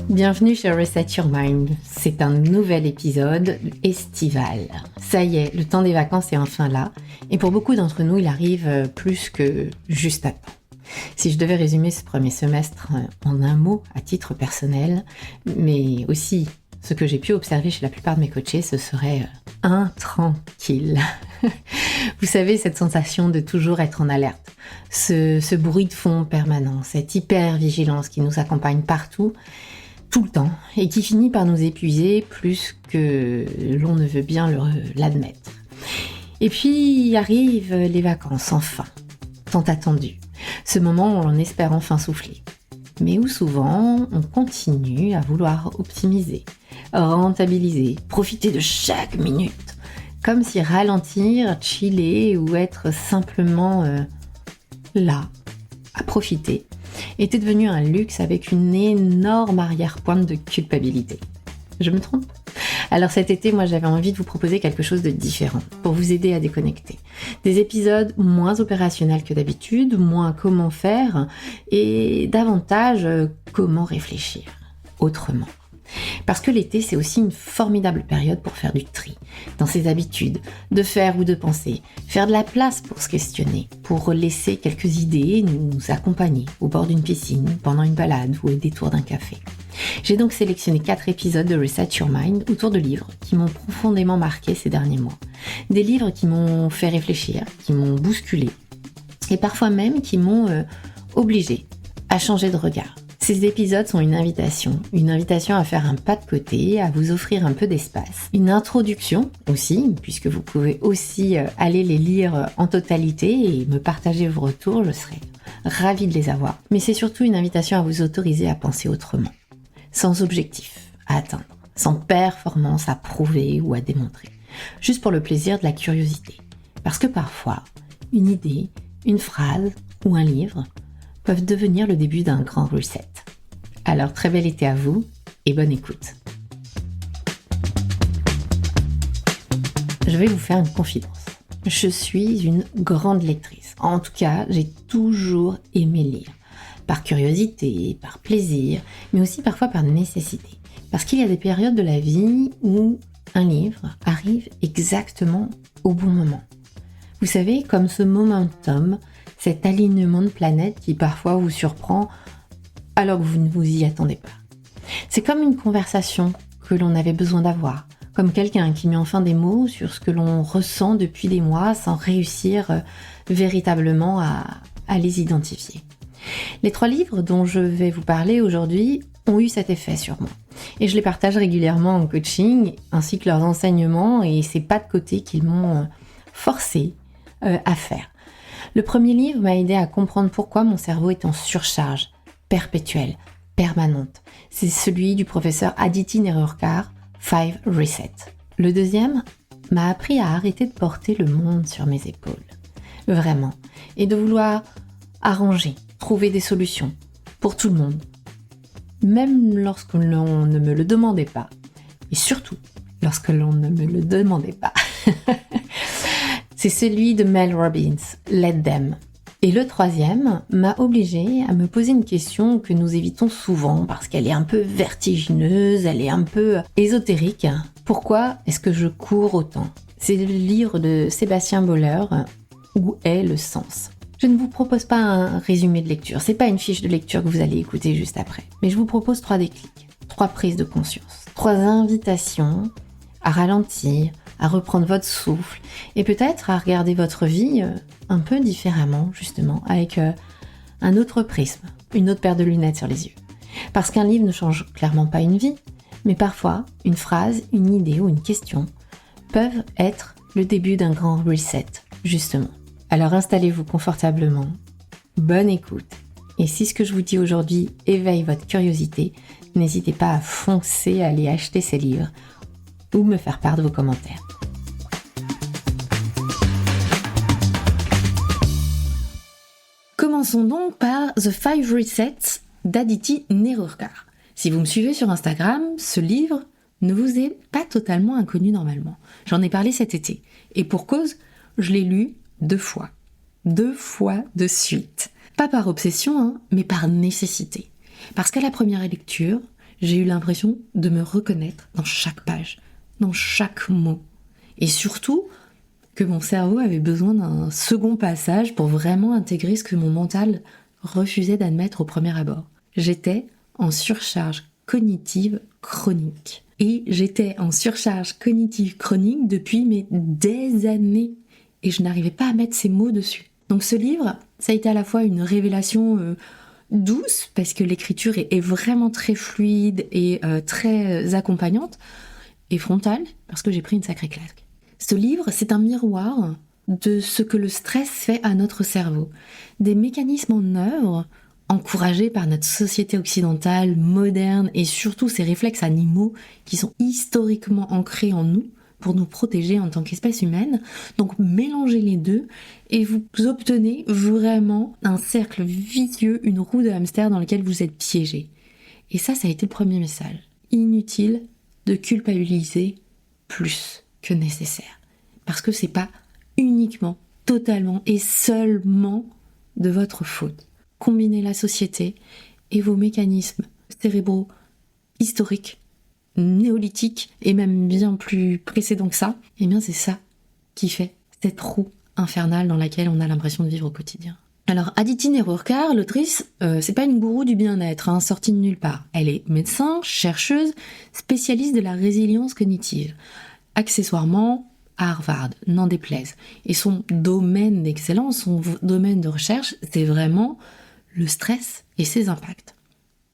Bienvenue sur Reset Your Mind. C'est un nouvel épisode estival. Ça y est, le temps des vacances est enfin là. Et pour beaucoup d'entre nous, il arrive plus que juste à temps. Si je devais résumer ce premier semestre en un mot à titre personnel, mais aussi ce que j'ai pu observer chez la plupart de mes coachés, ce serait intranquille. Vous savez, cette sensation de toujours être en alerte, ce bruit de fond permanent, cette hyper-vigilance qui nous accompagne partout, tout le temps, et qui finit par nous épuiser plus que l'on ne veut bien l'admettre. Et puis arrivent les vacances, enfin, tant attendues. Ce moment où on espère enfin souffler. Mais où souvent, on continue à vouloir optimiser, rentabiliser, profiter de chaque minute. Comme si ralentir, chiller ou être simplement là, à profiter, était devenu un luxe avec une énorme arrière-pointe de culpabilité. Je me trompe ? Alors cet été, moi j'avais envie de vous proposer quelque chose de différent pour vous aider à déconnecter. Des épisodes moins opérationnels que d'habitude, moins comment faire et davantage comment réfléchir autrement. Parce que l'été, c'est aussi une formidable période pour faire du tri dans ses habitudes, de faire ou de penser, faire de la place pour se questionner, pour laisser quelques idées nous accompagner au bord d'une piscine, pendant une balade ou au détour d'un café. J'ai donc sélectionné 4 épisodes de Reset Your Mind autour de livres qui m'ont profondément marqué ces derniers mois. Des livres qui m'ont fait réfléchir, qui m'ont bousculé et parfois même qui m'ont obligé à changer de regard. Ces épisodes sont une invitation à faire un pas de côté, à vous offrir un peu d'espace. Une introduction aussi, puisque vous pouvez aussi aller les lire en totalité et me partager vos retours, je serai ravie de les avoir. Mais c'est surtout une invitation à vous autoriser à penser autrement, sans objectif à atteindre, sans performance à prouver ou à démontrer, juste pour le plaisir de la curiosité. Parce que parfois, une idée, une phrase ou un livre peuvent devenir le début d'un grand reset. Alors très bel été à vous et bonne écoute. Je vais vous faire une confidence. Je suis une grande lectrice. En tout cas, j'ai toujours aimé lire. Par curiosité, par plaisir, mais aussi parfois par nécessité. Parce qu'il y a des périodes de la vie où un livre arrive exactement au bon moment. Vous savez, comme ce momentum, cet alignement de planètes qui parfois vous surprend alors que vous ne vous y attendez pas. C'est comme une conversation que l'on avait besoin d'avoir, comme quelqu'un qui met enfin des mots sur ce que l'on ressent depuis des mois sans réussir véritablement à les identifier. Les 3 livres dont je vais vous parler aujourd'hui ont eu cet effet sur moi. Et je les partage régulièrement en coaching, ainsi que leurs enseignements et ces pas de côté qu'ils m'ont forcé à faire. Le premier livre m'a aidé à comprendre pourquoi mon cerveau est en surcharge perpétuelle, permanente. C'est celui du professeur Aditi Nerurkar, 5 Reset. Le deuxième m'a appris à arrêter de porter le monde sur mes épaules. Vraiment. Et de vouloir arranger, trouver des solutions pour tout le monde. Même lorsque l'on ne me le demandait pas. Et surtout, lorsque l'on ne me le demandait pas. C'est celui de Mel Robbins, Let Them. Et le troisième m'a obligée à me poser une question que nous évitons souvent parce qu'elle est un peu vertigineuse, elle est un peu ésotérique. Pourquoi est-ce que je cours autant ? C'est le livre de Sébastien Boller, Où est le sens ? Je ne vous propose pas un résumé de lecture, c'est pas une fiche de lecture que vous allez écouter juste après. Mais je vous propose 3 déclics, 3 prises de conscience, 3 invitations à ralentir, à reprendre votre souffle et peut-être à regarder votre vie un peu différemment, justement, avec un autre prisme, une autre paire de lunettes sur les yeux. Parce qu'un livre ne change clairement pas une vie, mais parfois, une phrase, une idée ou une question peuvent être le début d'un grand reset, justement. Alors installez-vous confortablement, bonne écoute, et si ce que je vous dis aujourd'hui éveille votre curiosité, n'hésitez pas à foncer à aller acheter ces livres ou me faire part de vos commentaires. Commençons donc par The 5 Resets d'Aditi Nerurkar. Si vous me suivez sur Instagram, ce livre ne vous est pas totalement inconnu normalement. J'en ai parlé cet été. Et pour cause, je l'ai lu 2 fois. 2 fois de suite. Pas par obsession, mais par nécessité. Parce qu'à la première lecture, j'ai eu l'impression de me reconnaître dans chaque page, dans chaque mot. Et surtout, que mon cerveau avait besoin d'un second passage pour vraiment intégrer ce que mon mental refusait d'admettre au premier abord. J'étais en surcharge cognitive chronique. Et j'étais en surcharge cognitive chronique depuis des années. Et je n'arrivais pas à mettre ces mots dessus. Donc ce livre, ça a été à la fois une révélation douce, parce que l'écriture est vraiment très fluide et très accompagnante, et frontale, parce que j'ai pris une sacrée claque. Ce livre, c'est un miroir de ce que le stress fait à notre cerveau. Des mécanismes en œuvre, encouragés par notre société occidentale, moderne, et surtout ces réflexes animaux qui sont historiquement ancrés en nous, pour nous protéger en tant qu'espèce humaine. Donc mélangez les deux et vous obtenez vraiment un cercle vicieux, une roue de hamster dans laquelle vous êtes piégé. Et ça a été le premier message. Inutile de culpabiliser plus que nécessaire. Parce que c'est pas uniquement, totalement et seulement de votre faute. Combinez la société et vos mécanismes cérébraux historiques, néolithique et même bien plus précédent que ça, eh bien c'est ça qui fait cette roue infernale dans laquelle on a l'impression de vivre au quotidien. Alors Aditi Nerurkar, l'autrice, c'est pas une gourou du bien-être, sortie de nulle part. Elle est médecin, chercheuse, spécialiste de la résilience cognitive. Accessoirement, à Harvard, n'en déplaise. Et son domaine d'excellence, son domaine de recherche, c'est vraiment le stress et ses impacts.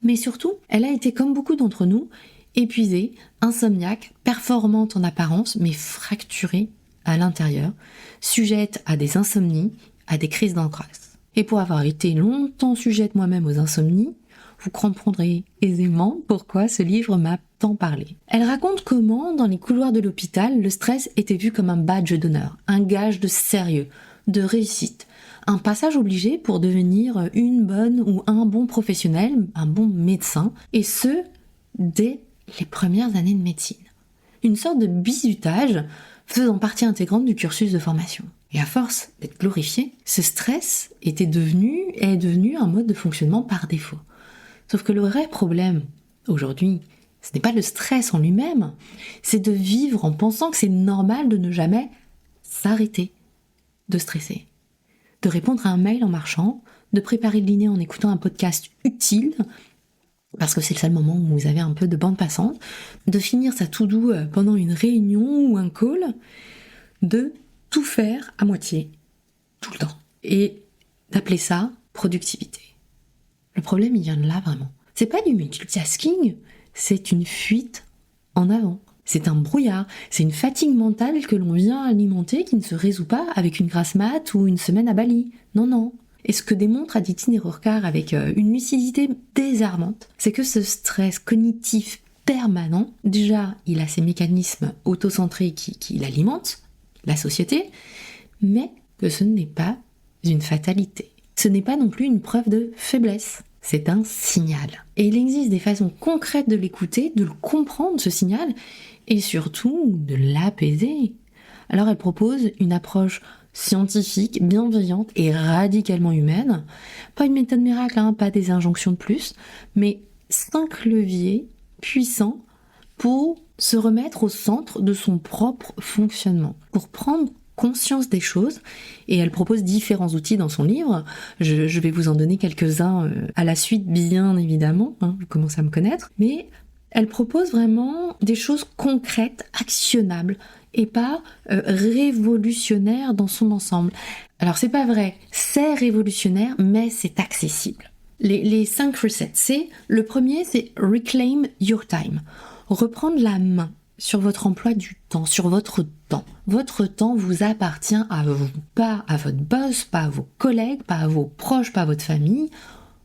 Mais surtout, elle a été, comme beaucoup d'entre nous, épuisée, insomniaque, performante en apparence, mais fracturée à l'intérieur, sujette à des insomnies, à des crises d'angoisse. Et pour avoir été longtemps sujette moi-même aux insomnies, vous comprendrez aisément pourquoi ce livre m'a tant parlé. Elle raconte comment, dans les couloirs de l'hôpital, le stress était vu comme un badge d'honneur, un gage de sérieux, de réussite, un passage obligé pour devenir une bonne ou un bon professionnel, un bon médecin, et ce, dès les premières années de médecine. Une sorte de bizutage faisant partie intégrante du cursus de formation. Et à force d'être glorifié, ce stress est devenu un mode de fonctionnement par défaut. Sauf que le vrai problème, aujourd'hui, ce n'est pas le stress en lui-même, c'est de vivre en pensant que c'est normal de ne jamais s'arrêter de stresser. De répondre à un mail en marchant, de préparer le dîner en écoutant un podcast utile, parce que c'est le seul moment où vous avez un peu de bande passante, de finir sa to-do pendant une réunion ou un call, de tout faire à moitié, tout le temps, et d'appeler ça productivité. Le problème, il vient de là vraiment. C'est pas du multitasking, c'est une fuite en avant. C'est un brouillard, c'est une fatigue mentale que l'on vient alimenter qui ne se résout pas avec une grasse mat ou une semaine à Bali. Non. Et ce que démontre Aditi Nerurkar avec une lucidité désarmante, c'est que ce stress cognitif permanent, déjà, il a ses mécanismes autocentrés qui l'alimentent, la société, mais que ce n'est pas une fatalité. Ce n'est pas non plus une preuve de faiblesse. C'est un signal. Et il existe des façons concrètes de l'écouter, de le comprendre, ce signal, et surtout de l'apaiser. Alors elle propose une approche scientifique, bienveillante et radicalement humaine. Pas une méthode miracle, pas des injonctions de plus, mais 5 leviers puissants pour se remettre au centre de son propre fonctionnement, pour prendre conscience des choses, et elle propose différents outils dans son livre. Je vais vous en donner quelques-uns à la suite, bien évidemment, vous commencez à me connaître, mais elle propose vraiment des choses concrètes, actionnables, et pas révolutionnaires dans son ensemble. Alors c'est pas vrai, c'est révolutionnaire, mais c'est accessible. Les 5 resets, le premier, c'est Reclaim Your Time. Reprendre la main sur votre emploi du temps, sur votre temps. Votre temps vous appartient à vous, pas à votre boss, pas à vos collègues, pas à vos proches, pas à votre famille.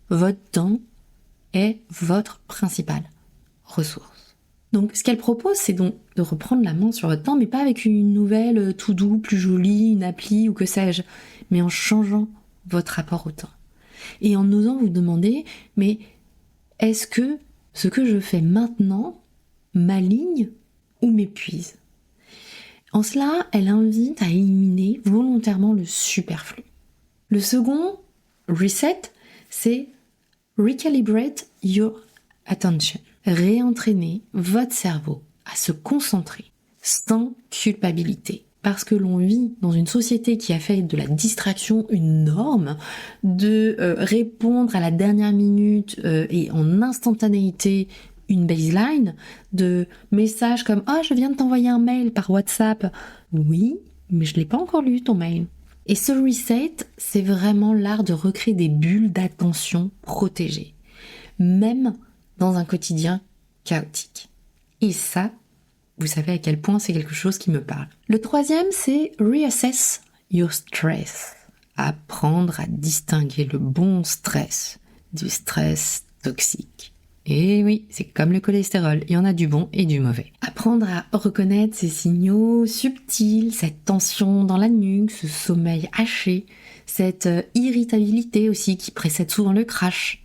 Votre temps est votre principale ressource. Donc ce qu'elle propose, c'est donc de reprendre la main sur votre temps, mais pas avec une nouvelle to-do plus jolie, une appli ou que sais-je, mais en changeant votre rapport au temps. Et en osant vous demander, mais est-ce que ce que je fais maintenant m'aligne ou m'épuise? En cela, elle invite à éliminer volontairement le superflu. Le second reset, c'est recalibrate your attention. Réentraîner votre cerveau à se concentrer sans culpabilité. Parce que l'on vit dans une société qui a fait de la distraction une norme, de répondre à la dernière minute et en instantanéité une baseline, de messages comme « Ah, je viens de t'envoyer un mail par WhatsApp. » Oui, mais je ne l'ai pas encore lu ton mail. Et ce reset, c'est vraiment l'art de recréer des bulles d'attention protégées, même dans un quotidien chaotique. Et ça, vous savez à quel point c'est quelque chose qui me parle. Le troisième, c'est reassess your stress. Apprendre à distinguer le bon stress du stress toxique. Et oui, c'est comme le cholestérol, il y en a du bon et du mauvais. Apprendre à reconnaître ces signaux subtils, cette tension dans la nuque, ce sommeil haché, cette irritabilité aussi qui précède souvent le crash.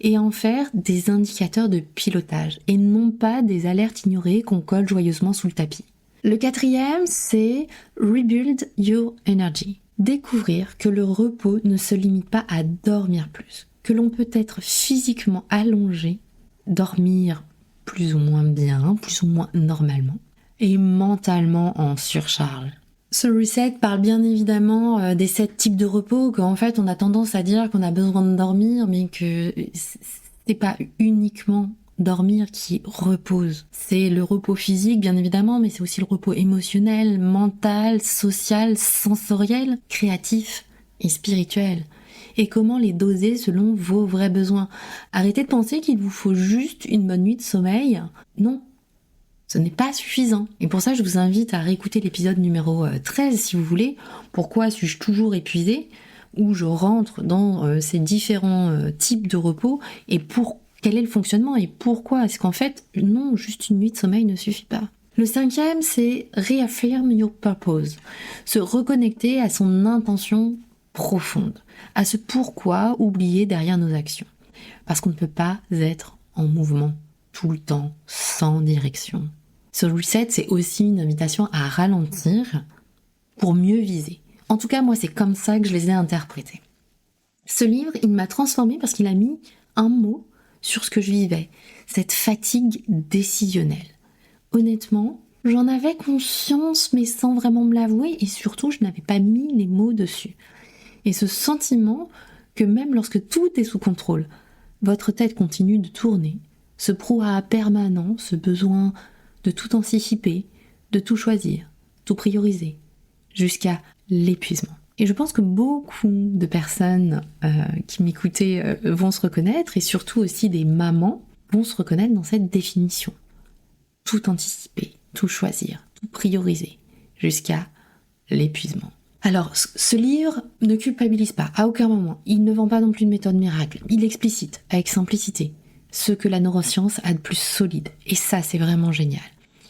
Et en faire des indicateurs de pilotage et non pas des alertes ignorées qu'on colle joyeusement sous le tapis. Le quatrième, c'est rebuild your energy. Découvrir que le repos ne se limite pas à dormir plus, que l'on peut être physiquement allongé, dormir plus ou moins bien, plus ou moins normalement, et mentalement en surcharge. Ce reset parle bien évidemment des 7 types de repos, qu'en fait on a tendance à dire qu'on a besoin de dormir, mais que c'est pas uniquement dormir qui repose. C'est le repos physique bien évidemment, mais c'est aussi le repos émotionnel, mental, social, sensoriel, créatif et spirituel. Et comment les doser selon vos vrais besoins. Arrêtez de penser qu'il vous faut juste une bonne nuit de sommeil. Non. Ce n'est pas suffisant. Et pour ça, je vous invite à réécouter l'épisode numéro 13 si vous voulez. Pourquoi suis-je toujours épuisée ? Où je rentre dans ces différents types de repos et quel est le fonctionnement et pourquoi est-ce qu'en fait, non, juste une nuit de sommeil ne suffit pas. Le cinquième, c'est reaffirm your purpose. Se reconnecter à son intention profonde, à ce pourquoi oublier derrière nos actions. Parce qu'on ne peut pas être en mouvement tout le temps, sans direction. Ce reset, c'est aussi une invitation à ralentir pour mieux viser. En tout cas, moi, c'est comme ça que je les ai interprétés. Ce livre, il m'a transformée parce qu'il a mis un mot sur ce que je vivais, cette fatigue décisionnelle. Honnêtement, j'en avais conscience, mais sans vraiment me l'avouer, et surtout, je n'avais pas mis les mots dessus. Et ce sentiment que même lorsque tout est sous contrôle, votre tête continue de tourner, ce brouhaha permanent, ce besoin de tout anticiper, de tout choisir, tout prioriser, jusqu'à l'épuisement. Et je pense que beaucoup de personnes qui m'écoutaient vont se reconnaître, et surtout aussi des mamans vont se reconnaître dans cette définition. Tout anticiper, tout choisir, tout prioriser, jusqu'à l'épuisement. Alors, ce livre ne culpabilise pas, à aucun moment. Il ne vend pas non plus de méthode miracle. Il explicite, avec simplicité, ce que la neuroscience a de plus solide. Et ça, c'est vraiment génial.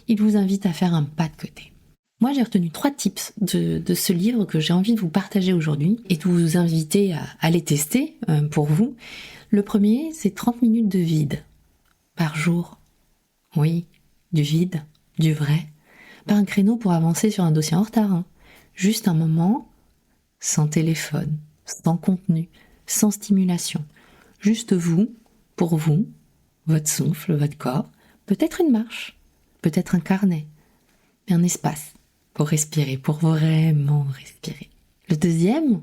Il vous invite à faire un pas de côté. Moi, j'ai retenu 3 tips de ce livre que j'ai envie de vous partager aujourd'hui et de vous inviter à les tester pour vous. Le premier, c'est 30 minutes de vide par jour. Oui, du vide, du vrai. Pas un créneau pour avancer sur un dossier en retard, hein. Juste un moment sans téléphone, sans contenu, sans stimulation. Juste vous, pour vous, votre souffle, votre corps, peut-être une marche, peut-être un carnet, et un espace pour respirer, pour vraiment respirer. Le deuxième,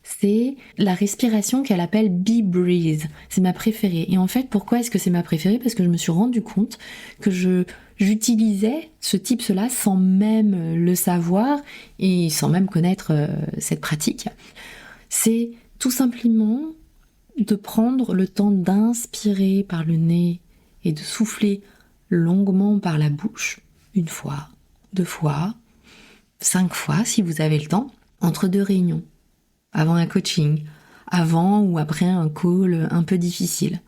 c'est la respiration qu'elle appelle Bee Breathe. C'est ma préférée. Et en fait, pourquoi est-ce que c'est ma préférée ? Parce que je me suis rendu compte que j'utilisais ce tips-là sans même le savoir et sans même connaître cette pratique. C'est tout simplement de prendre le temps d'inspirer par le nez et de souffler longuement par la bouche, 1 fois, 2 fois, 5 fois si vous avez le temps, entre 2 réunions, avant un coaching, avant ou après un call un peu difficile.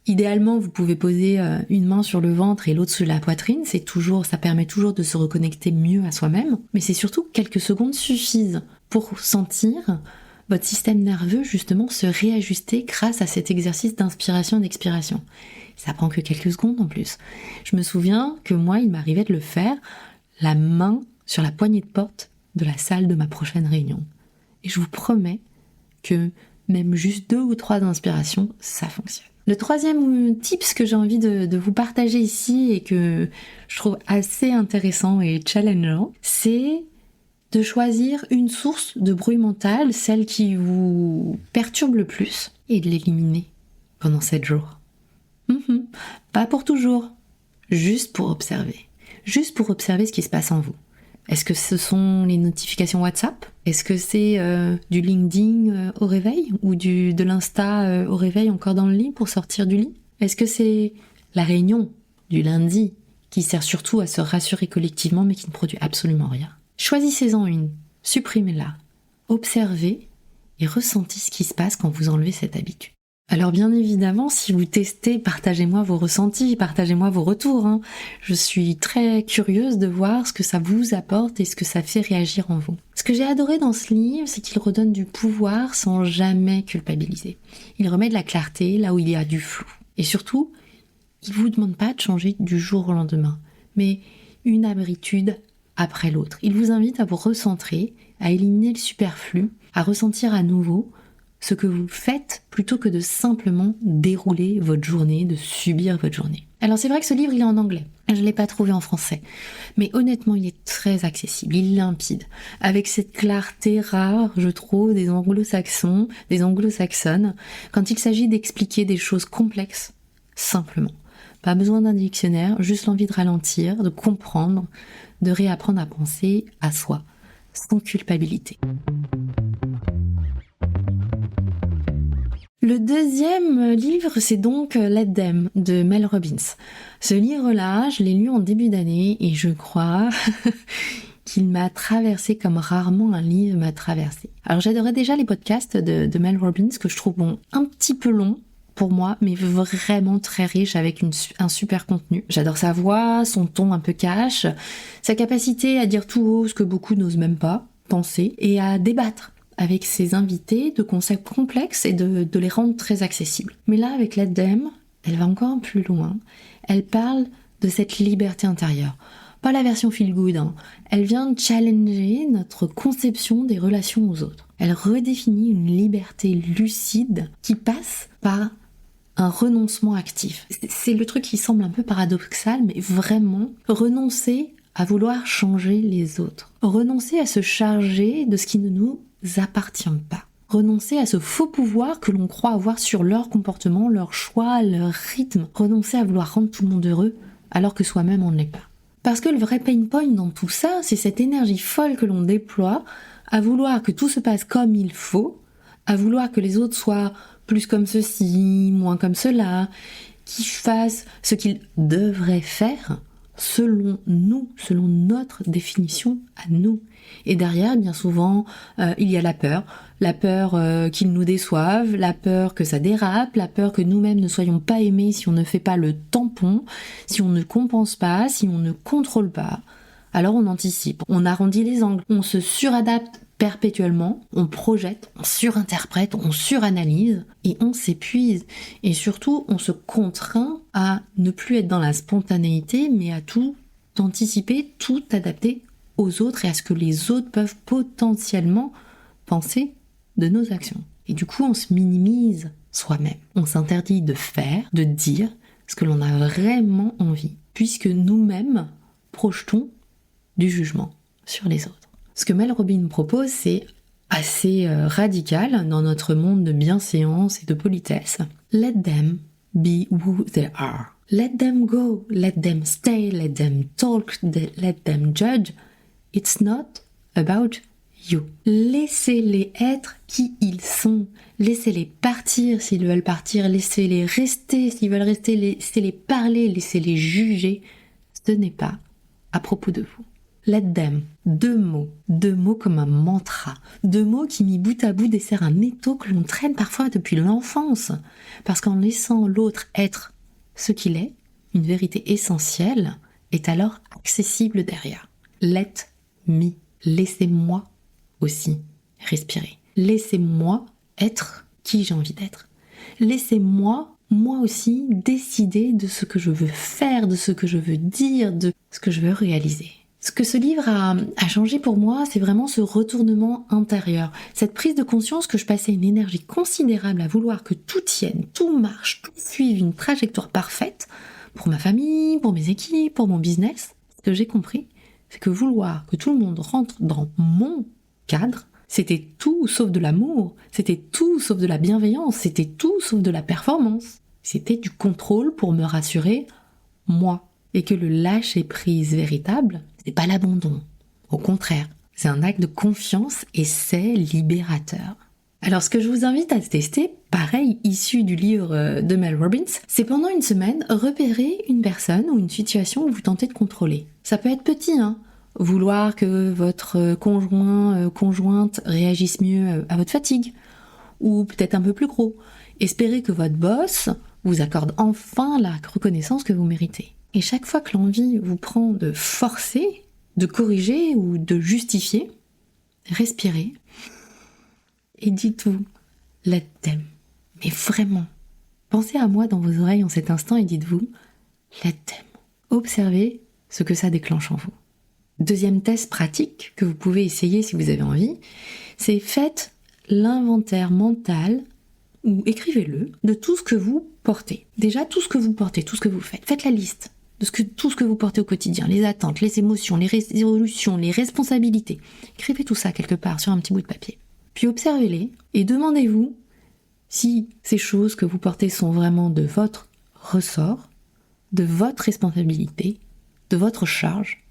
Idéalement, vous pouvez poser une main sur le ventre et l'autre sur la poitrine, ça permet toujours de se reconnecter mieux à soi-même, mais c'est surtout quelques secondes suffisent pour sentir votre système nerveux justement se réajuster grâce à cet exercice d'inspiration et d'expiration. Ça prend que quelques secondes en plus. Je me souviens que moi, il m'arrivait de le faire la main sur la poignée de porte de la salle de ma prochaine réunion. Et je vous promets que même juste 2 ou 3 inspirations, ça fonctionne. Le troisième tips que j'ai envie de vous partager ici et que je trouve assez intéressant et challengeant, c'est de choisir une source de bruit mental, celle qui vous perturbe le plus, et de l'éliminer pendant 7 jours. Pas pour toujours, juste pour observer. Juste pour observer ce qui se passe en vous. Est-ce que ce sont les notifications WhatsApp ? Est-ce que c'est du LinkedIn au réveil ? Ou de l'Insta au réveil encore dans le lit pour sortir du lit ? Est-ce que c'est la réunion du lundi qui sert surtout à se rassurer collectivement mais qui ne produit absolument rien ? Choisissez-en une, supprimez-la, observez et ressentez ce qui se passe quand vous enlevez cette habitude. Alors bien évidemment, si vous testez, partagez-moi vos ressentis, partagez-moi vos retours. Je suis très curieuse de voir ce que ça vous apporte et ce que ça fait réagir en vous. Ce que j'ai adoré dans ce livre, c'est qu'il redonne du pouvoir sans jamais culpabiliser. Il remet de la clarté là où il y a du flou. Et surtout, il ne vous demande pas de changer du jour au lendemain, mais une habitude après l'autre. Il vous invite à vous recentrer, à éliminer le superflu, à ressentir à nouveau ce que vous faites plutôt que de simplement dérouler votre journée, de subir votre journée. Alors c'est vrai que ce livre il est en anglais, je ne l'ai pas trouvé en français, mais honnêtement il est très accessible, il est limpide, avec cette clarté rare je trouve des anglo-saxons, des anglo-saxonnes, quand il s'agit d'expliquer des choses complexes simplement. Pas besoin d'un dictionnaire, juste l'envie de ralentir, de comprendre, de réapprendre à penser à soi, sans culpabilité. Le deuxième livre, c'est donc Let Them de Mel Robbins. Ce livre-là, je l'ai lu en début d'année et je crois qu'il m'a traversé comme rarement un livre m'a traversé. Alors j'adorais déjà les podcasts de Mel Robbins que je trouve un petit peu longs pour moi, mais vraiment très riche avec un super contenu. J'adore sa voix, son ton un peu cash, sa capacité à dire tout haut ce que beaucoup n'osent même pas penser et à débattre avec ses invités de concepts complexes et de les rendre très accessibles. Mais là, avec Let Them, elle va encore plus loin. Elle parle de cette liberté intérieure. Pas la version feel good, Elle vient challenger notre conception des relations aux autres. Elle redéfinit une liberté lucide qui passe par un renoncement actif. C'est le truc qui semble un peu paradoxal, mais vraiment, renoncer à vouloir changer les autres. Renoncer à se charger de ce qui ne nous appartient pas. Renoncer à ce faux pouvoir que l'on croit avoir sur leur comportement, leur choix, leur rythme. Renoncer à vouloir rendre tout le monde heureux alors que soi-même on ne l'est pas. Parce que le vrai pain point dans tout ça, c'est cette énergie folle que l'on déploie à vouloir que tout se passe comme il faut, à vouloir que les autres soient plus comme ceci, moins comme cela, qu'ils fassent ce qu'ils devraient faire selon nous, selon notre définition à nous. Et derrière, bien souvent, il y a la peur qu'ils nous déçoivent, la peur que ça dérape, la peur que nous-mêmes ne soyons pas aimés si on ne fait pas le tampon, si on ne compense pas, si on ne contrôle pas. Alors on anticipe, on arrondit les angles, on se suradapte perpétuellement, on projette, on surinterprète, on suranalyse et on s'épuise. Et surtout, on se contraint à ne plus être dans la spontanéité, mais à tout anticiper, tout adapter aux autres et à ce que les autres peuvent potentiellement penser de nos actions. Et du coup, on se minimise soi-même. On s'interdit de faire, de dire ce que l'on a vraiment envie, puisque nous-mêmes projetons du jugement sur les autres. Ce que Mel Robbins propose, c'est assez radical dans notre monde de bienséance et de politesse. Let them be who they are. Let them go, let them stay, let them talk, let them judge. It's not about you. Laissez-les être qui ils sont. Laissez-les partir s'ils veulent partir. Laissez-les rester s'ils veulent rester. Laissez-les parler, laissez-les juger. Ce n'est pas à propos de vous. Let them. Deux mots comme un mantra. 2 mots qui, mis bout à bout, desserrent un étau que l'on traîne parfois depuis l'enfance. Parce qu'en laissant l'autre être ce qu'il est, une vérité essentielle est alors accessible derrière. Let me. Laissez-moi aussi respirer. Laissez-moi être qui j'ai envie d'être. Laissez-moi, moi aussi, décider de ce que je veux faire, de ce que je veux dire, de ce que je veux réaliser. Ce que ce livre a changé pour moi, c'est vraiment ce retournement intérieur, cette prise de conscience que je passais une énergie considérable à vouloir que tout tienne, tout marche, tout suive une trajectoire parfaite pour ma famille, pour mes équipes, pour mon business. Ce que j'ai compris, c'est que vouloir que tout le monde rentre dans mon cadre, c'était tout sauf de l'amour, c'était tout sauf de la bienveillance, c'était tout sauf de la performance. C'était du contrôle pour me rassurer, moi. Et que le lâcher-prise véritable, c'est pas l'abandon. Au contraire, c'est un acte de confiance et c'est libérateur. Alors ce que je vous invite à tester, pareil, issu du livre de Mel Robbins, c'est pendant une semaine, repérer une personne ou une situation où vous tentez de contrôler. Ça peut être petit, hein. Vouloir que votre conjointe réagisse mieux à votre fatigue. Ou peut-être un peu plus gros. Espérer que votre boss vous accorde enfin la reconnaissance que vous méritez. Et chaque fois que l'envie vous prend de forcer, de corriger ou de justifier, respirez et dites-vous « let them ». Mais vraiment, pensez à moi dans vos oreilles en cet instant et dites-vous « let them ». Observez ce que ça déclenche en vous. Deuxième test pratique que vous pouvez essayer si vous avez envie, c'est faites l'inventaire mental ou écrivez-le de tout ce que vous portez. Déjà, tout ce que vous portez, tout ce que vous faites. Faites la liste de tout ce que vous portez au quotidien, les attentes, les émotions, les résolutions, les responsabilités. Écrivez tout ça quelque part sur un petit bout de papier. Puis observez-les et demandez-vous si ces choses que vous portez sont vraiment de votre ressort, de votre responsabilité, de votre charge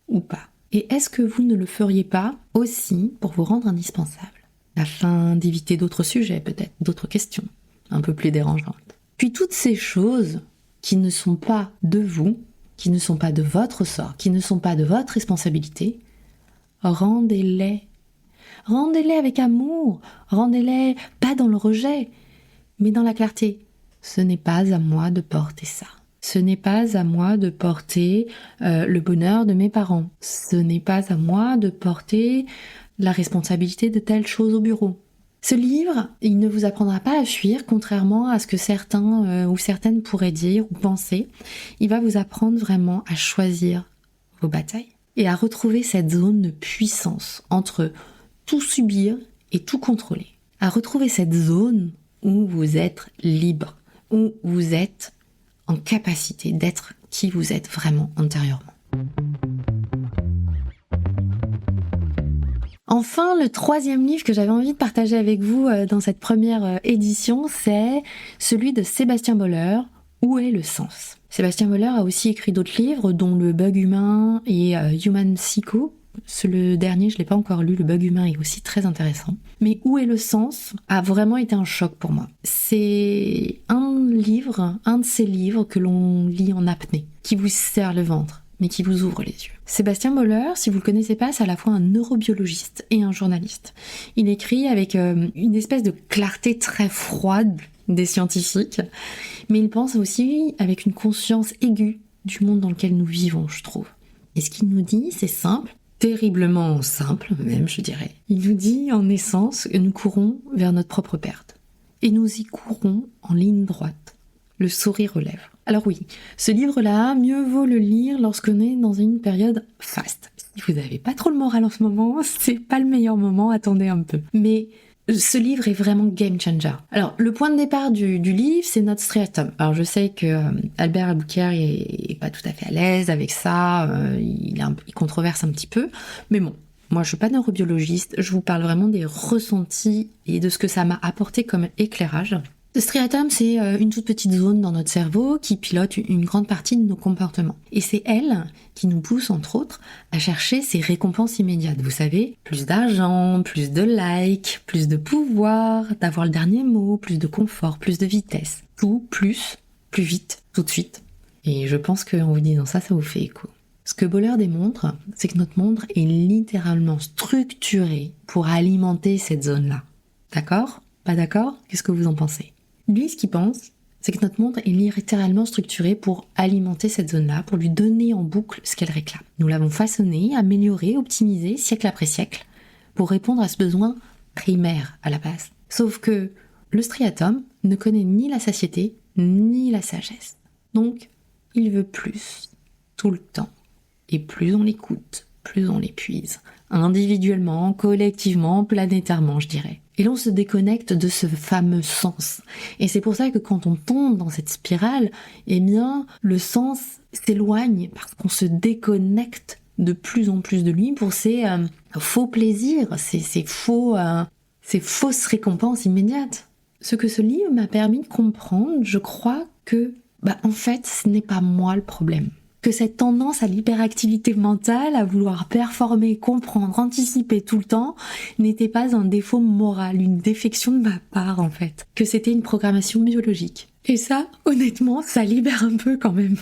ou pas. Et est-ce que vous ne le feriez pas aussi pour vous rendre indispensable, afin d'éviter d'autres sujets peut-être, d'autres questions un peu plus dérangeantes. Puis toutes ces choses qui ne sont pas de vous, qui ne sont pas de votre sort, qui ne sont pas de votre responsabilité, rendez-les. Rendez-les avec amour, rendez-les pas dans le rejet, mais dans la clarté. Ce n'est pas à moi de porter ça. Ce n'est pas à moi de porter le bonheur de mes parents. Ce n'est pas à moi de porter la responsabilité de telle chose au bureau. Ce livre, il ne vous apprendra pas à fuir, contrairement à ce que certains ou certaines pourraient dire ou penser. Il va vous apprendre vraiment à choisir vos batailles et à retrouver cette zone de puissance entre tout subir et tout contrôler. À retrouver cette zone où vous êtes libre, où vous êtes en capacité d'être qui vous êtes vraiment intérieurement. Enfin, le troisième livre que j'avais envie de partager avec vous dans cette première édition, c'est celui de Sébastien Boller, Où est le sens ? Sébastien Boller a aussi écrit d'autres livres, dont Le Bug Humain et Human Psycho. Le dernier, je ne l'ai pas encore lu, Le Bug Humain est aussi très intéressant. Mais Où est le sens a vraiment été un choc pour moi. C'est un de ces livres que l'on lit en apnée, qui vous serre le ventre, mais qui vous ouvre les yeux. Sébastien Boller, si vous le connaissez pas, c'est à la fois un neurobiologiste et un journaliste. Il écrit avec une espèce de clarté très froide des scientifiques, mais il pense aussi avec une conscience aiguë du monde dans lequel nous vivons, je trouve. Et ce qu'il nous dit, c'est simple, terriblement simple même, je dirais. Il nous dit en essence que nous courons vers notre propre perte. Et nous y courons en ligne droite, le sourire aux lèvres. Alors oui, ce livre-là, mieux vaut le lire lorsqu'on est dans une période faste. Si vous n'avez pas trop le moral en ce moment, c'est pas le meilleur moment, attendez un peu. Mais ce livre est vraiment game changer. Alors, le point de départ du livre, c'est notre striatum. Alors, je sais que Albert Albuquerque est pas tout à fait à l'aise avec ça, il controverse un petit peu, mais bon. Moi, je suis pas neurobiologiste, je vous parle vraiment des ressentis et de ce que ça m'a apporté comme éclairage. Le striatum, c'est une toute petite zone dans notre cerveau qui pilote une grande partie de nos comportements. Et c'est elle qui nous pousse, entre autres, à chercher ces récompenses immédiates. Vous savez, plus d'argent, plus de likes, plus de pouvoir, d'avoir le dernier mot, plus de confort, plus de vitesse. Tout, plus vite, tout de suite. Et je pense qu'en vous disant ça, ça vous fait écho. Ce que Boller démontre, c'est que notre monde est littéralement structuré pour alimenter cette zone-là. D'accord ? Pas d'accord ? Qu'est-ce que vous en pensez ? Lui, ce qu'il pense, c'est que notre monde est littéralement structuré pour alimenter cette zone-là, pour lui donner en boucle ce qu'elle réclame. Nous l'avons façonné, amélioré, optimisé, siècle après siècle, pour répondre à ce besoin primaire à la base. Sauf que le striatum ne connaît ni la satiété, ni la sagesse. Donc, il veut plus, tout le temps. Et plus on l'écoute, plus on l'épuise. Individuellement, collectivement, planétairement, je dirais. Et là, on se déconnecte de ce fameux sens. Et c'est pour ça que quand on tombe dans cette spirale, eh bien, le sens s'éloigne parce qu'on se déconnecte de plus en plus de lui pour ces faux plaisirs, ces fausses récompenses immédiates. Ce que ce livre m'a permis de comprendre, je crois que, en fait, ce n'est pas moi le problème. Que cette tendance à l'hyperactivité mentale, à vouloir performer, comprendre, anticiper tout le temps, n'était pas un défaut moral, une défection de ma part en fait. Que c'était une programmation biologique. Et ça, honnêtement, ça libère un peu quand même.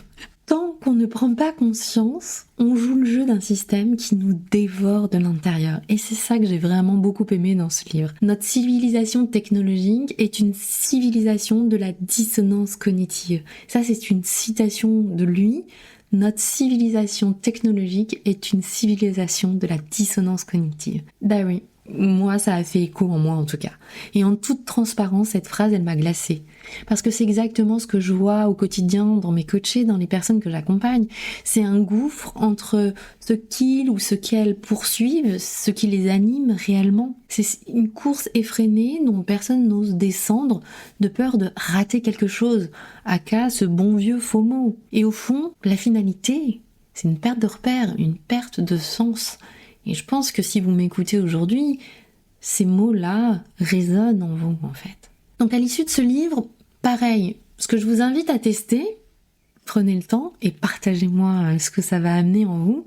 Tant qu'on ne prend pas conscience, on joue le jeu d'un système qui nous dévore de l'intérieur. Et c'est ça que j'ai vraiment beaucoup aimé dans ce livre. Notre civilisation technologique est une civilisation de la dissonance cognitive. Ça, c'est une citation de lui. Notre civilisation technologique est une civilisation de la dissonance cognitive. Bah oui, moi ça a fait écho en moi en tout cas. Et en toute transparence, cette phrase, elle m'a glacée. Parce que c'est exactement ce que je vois au quotidien dans mes coachés, dans les personnes que j'accompagne. C'est un gouffre entre ce qu'ils ou ce qu'elles poursuivent, ce qui les anime réellement. C'est une course effrénée dont personne n'ose descendre de peur de rater quelque chose, aka ce bon vieux FOMO. Et au fond, la finalité, c'est une perte de repère, une perte de sens. Et je pense que si vous m'écoutez aujourd'hui, ces mots-là résonnent en vous en fait. Donc à l'issue de ce livre, pareil, ce que je vous invite à tester, prenez le temps et partagez-moi ce que ça va amener en vous,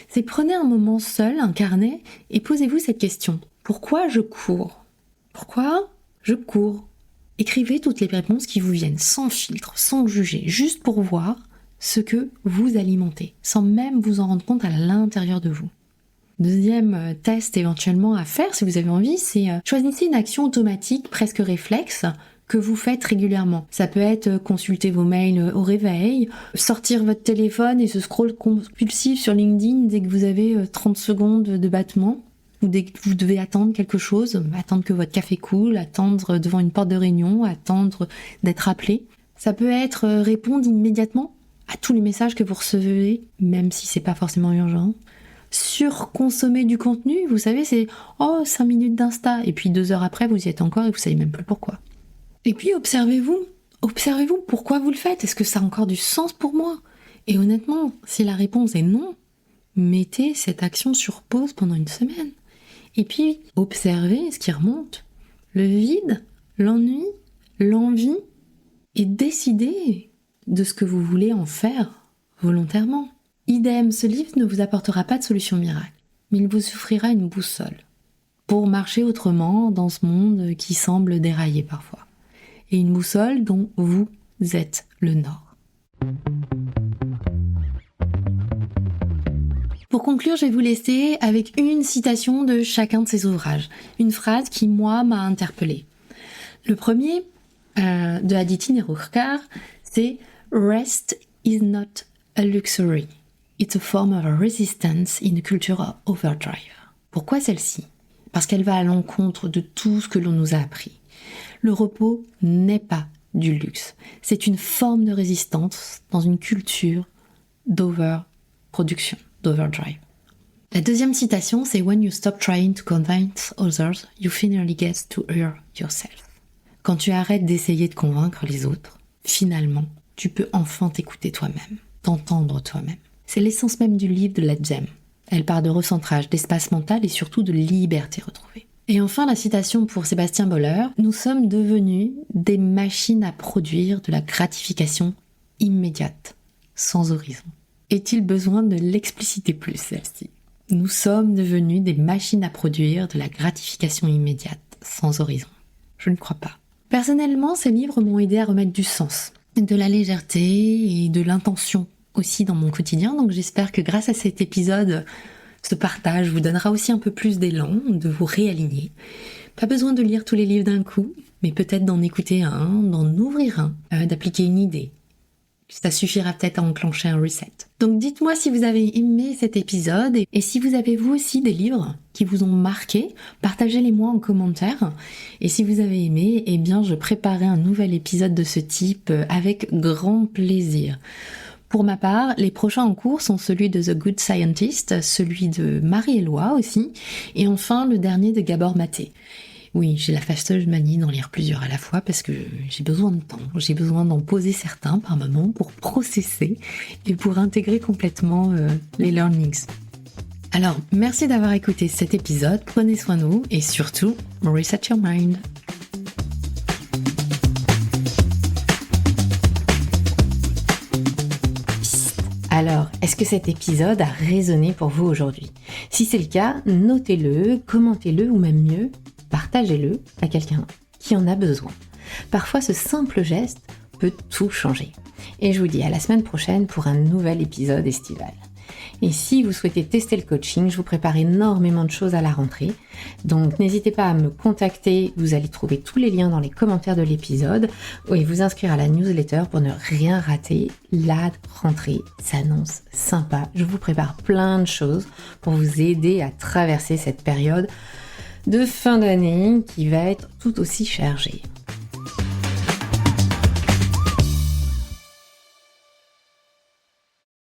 c'est prenez un moment seul, un carnet, et posez-vous cette question. Pourquoi je cours ? Pourquoi je cours ? Écrivez toutes les réponses qui vous viennent, sans filtre, sans juger, juste pour voir ce que vous alimentez, sans même vous en rendre compte à l'intérieur de vous. Deuxième test éventuellement à faire si vous avez envie, c'est choisissez une action automatique, presque réflexe, que vous faites régulièrement. Ça peut être consulter vos mails au réveil, sortir votre téléphone et ce scroll compulsif sur LinkedIn dès que vous avez 30 secondes de battement, ou dès que vous devez attendre quelque chose, attendre que votre café coule, attendre devant une porte de réunion, attendre d'être appelé. Ça peut être répondre immédiatement à tous les messages que vous recevez, même si c'est pas forcément urgent. Surconsommer du contenu, vous savez, c'est 5 minutes d'Insta, et puis 2 heures après, vous y êtes encore et vous savez même plus pourquoi. Et puis observez-vous pourquoi vous le faites, est-ce que ça a encore du sens pour moi ? Et honnêtement, si la réponse est non, mettez cette action sur pause pendant une semaine. Et puis, observez ce qui remonte, le vide, l'ennui, l'envie, et décidez de ce que vous voulez en faire volontairement. Idem, ce livre ne vous apportera pas de solution miracle, mais il vous offrira une boussole pour marcher autrement dans ce monde qui semble dérailler parfois. Et une boussole dont vous êtes le nord. Pour conclure, je vais vous laisser avec une citation de chacun de ces ouvrages. Une phrase qui, moi, m'a interpellée. Le premier, de Aditi Nerurkar, c'est « Rest is not a luxury. It's a form of resistance in a culture of overdrive. » Pourquoi celle-ci ? Parce qu'elle va à l'encontre de tout ce que l'on nous a appris. Le repos n'est pas du luxe. C'est une forme de résistance dans une culture d'overproduction, d'overdrive. La deuxième citation, c'est « When you stop trying to convince others, you finally get to hear yourself. » Quand tu arrêtes d'essayer de convaincre les autres, finalement, tu peux enfin t'écouter toi-même, t'entendre toi-même. C'est l'essence même du livre de Led Zem. Elle part de recentrage, d'espace mental et surtout de liberté retrouvée. Et enfin, la citation pour Sébastien Boller, « Nous sommes devenus des machines à produire de la gratification immédiate, sans horizon. » Est-il besoin de l'expliciter plus, celle-ci ? Nous sommes devenus des machines à produire de la gratification immédiate, sans horizon. Je ne crois pas. Personnellement, ces livres m'ont aidé à remettre du sens, de la légèreté et de l'intention aussi dans mon quotidien. Donc j'espère que grâce à cet épisode, ce partage vous donnera aussi un peu plus d'élan, de vous réaligner. Pas besoin de lire tous les livres d'un coup, mais peut-être d'en écouter un, d'en ouvrir un, d'appliquer une idée. Ça suffira peut-être à enclencher un reset. Donc dites-moi si vous avez aimé cet épisode et si vous avez vous aussi des livres qui vous ont marqué, partagez-les moi en commentaire. Et si vous avez aimé, eh bien je préparerai un nouvel épisode de ce type avec grand plaisir. Pour ma part, les prochains en cours sont celui de The Good Scientist, celui de Marie-Éloi aussi, et enfin le dernier de Gabor Maté. Oui, j'ai la fâcheuse manie d'en lire plusieurs à la fois parce que j'ai besoin de temps, j'ai besoin d'en poser certains par moment pour processer et pour intégrer complètement les learnings. Alors, merci d'avoir écouté cet épisode, prenez soin de vous et surtout, reset your mind. Alors, est-ce que cet épisode a résonné pour vous aujourd'hui? Si c'est le cas, notez-le, commentez-le ou même mieux, partagez-le à quelqu'un qui en a besoin. Parfois, ce simple geste peut tout changer. Et je vous dis à la semaine prochaine pour un nouvel épisode estival. Et si vous souhaitez tester le coaching, je vous prépare énormément de choses à la rentrée. Donc n'hésitez pas à me contacter, vous allez trouver tous les liens dans les commentaires de l'épisode et vous inscrire à la newsletter pour ne rien rater. La rentrée s'annonce sympa. Je vous prépare plein de choses pour vous aider à traverser cette période de fin d'année qui va être tout aussi chargée.